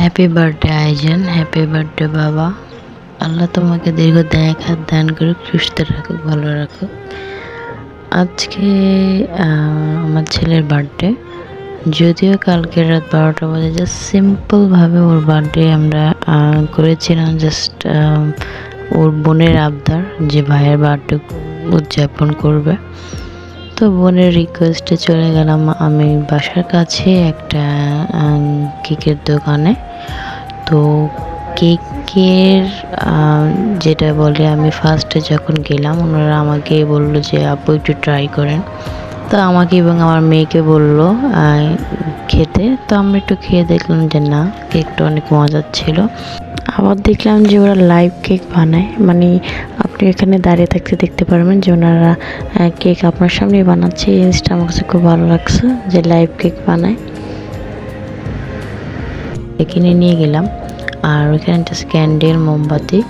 Happy birthday আয়োজন, happy birthday বাবা। আল্লাহ তোমাকে দীর্ঘ হাত দান করুক, সুস্থ রাখুক, ভালো রাখুক। আজকে আমার ছেলের বার্থডে, যদিও কালকে রাত 12টা বাজে। জাস্ট সিম্পলভাবে ওর বার্থডে আমরা করেছিলাম। জাস্ট ওর বোনের আবদার যে ভাইয়ের বার্থডে উদযাপন করবে, তো বোনের রিকোয়েস্টে চলে গেলাম আমি বাসার কাছে একটা কেকের দোকানে। তো কেকের যেটা বলে, আমি ফার্স্টে যখন গেলাম ওনারা আমাকে বললো যে আপু একটু ট্রাই করেন। তো আমাকে এবং আমার মেয়েকে বললো খেতে। তো আমরা একটু খেয়ে দেখলাম যে না, কেকটা অনেক মজার ছিল। আবার দেখলাম যে ওরা লাইভ কেক বানায়, মানে আপনি এখানে দাঁড়িয়ে থাকতে দেখতে পারবেন যে ওনারা কেক আপনার সামনেই বানাচ্ছে। এই জিনিসটা আমার কাছে খুব ভালো লাগছে যে লাইভ কেক বানায়। কিনে নিয়ে গেলাম, আর ওইখানে একটা ক্যান্ডেল, মোমবাতি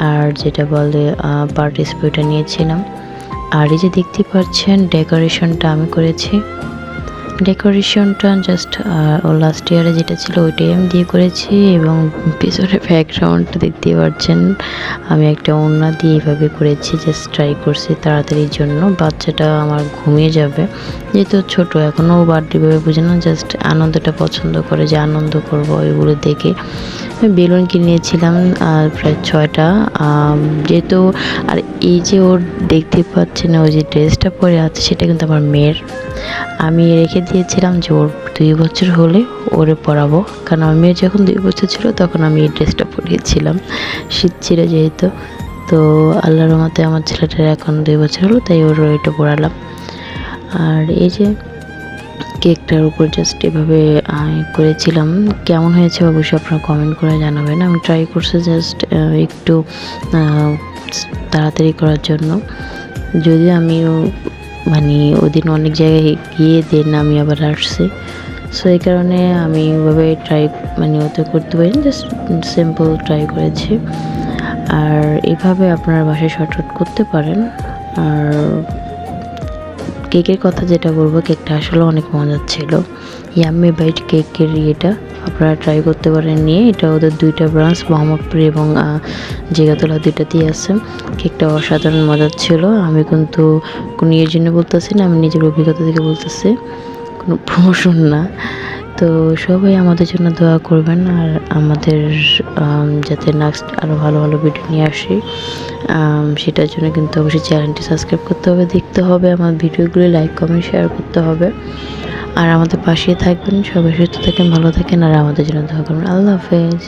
আর যেটা বলে পার্টিসিপেটটা নিয়েছিলাম। আর এই যে দেখতে পাচ্ছেন ডেকোরেশনটা আমি করেছি। ডেকোরেশনটা জাস্ট ও লাস্ট ইয়ারে যেটা ছিল ওইটাই আমি দিয়ে করেছি। এবং পিছনে ব্যাকগ্রাউন্ডটা দেখতেই পাচ্ছেন, আমি একটা ওড়না দিয়ে এইভাবে করেছি। জাস্ট ট্রাই করছি তাড়াতাড়ির জন্য। বাচ্চাটা আমার ঘুমিয়ে যাবে, যেহেতু ছোট এখনও বার্থডে ভেবে বুঝে না, জাস্ট আনন্দটা পছন্দ করে, যে আনন্দ করবো এগুলো দেখে। বেলুন কিনেছিলাম প্রায় 6টা, যেহেতু। আর এই যে ওর দেখতে পাচ্ছেন ওই যে ড্রেসটা পরে আছে, সেটা কিন্তু আমার মেয়ের। আমি রেখে দিয়েছিলাম যে ওর 2 বছর হলে ওরে পরাবো, কারণ আমার মেয়ের যখন 2 বছর ছিল তখন আমি এই ড্রেসটা পরিয়েছিলাম, শীত ছিল যেহেতু। তো আল্লাহর রহমতে আমার ছেলেটার এখন 2 বছর হলো, তাই ওর ওইটা পরালাম। আর এই যে কেকটার উপর জাস্ট এভাবে করেছিলাম। কেমন হয়েছে অবশ্যই আপনারা কমেন্ট করে জানাবেন। আমি ট্রাই করছি জাস্ট একটু তাড়াতাড়ি করার জন্য, যদিও আমিও মানে ওদিন অনেক জায়গায় গিয়ে দেন আমি আবার আসছি। সো এই কারণে আমি ওইভাবে ট্রাই ওতে করতে পারি, জাস্ট সিম্পল ট্রাই করেছি। আর এভাবে আপনার বাসায় শর্টকাট করতে পারেন। আর কেকের কথা যেটা বলবো, কেকটা আসলে অনেক মজার ছিল। ইয়াম্মি বাইট কেকের ইয়েটা আপনারা ট্রাই করতে পারেন নিয়ে। এটা ওদের 2টা ব্রাঞ্চ, মোহাম্মদপুর এবং জিগাতলা, 2টাতেই আছে। কেকটা অসাধারণ মজার ছিল। আমি কিন্তু কোনো ইয়ের জন্য বলতেছি না, আমি নিজের অভিজ্ঞতা থেকে বলতেছি, কোনো প্রমোশন না। তো সবাই আমাদের জন্য দোয়া করবেন, আর আমাদের যাতে নেক্সট আরও ভালো ভালো ভিডিও নিয়ে আসি, সেটার জন্য কিন্তু অবশ্যই চ্যানেলটি সাবস্ক্রাইব করতে হবে, দেখতে হবে আমার ভিডিওগুলি, লাইক কমেন্ট শেয়ার করতে হবে। আর আমাদের পাশে থাকবেন। সবাই সুস্থ থাকেন, ভালো থাকেন, আর আমাদের জন্য দোয়া করবেন। আল্লাহ হাফেজ।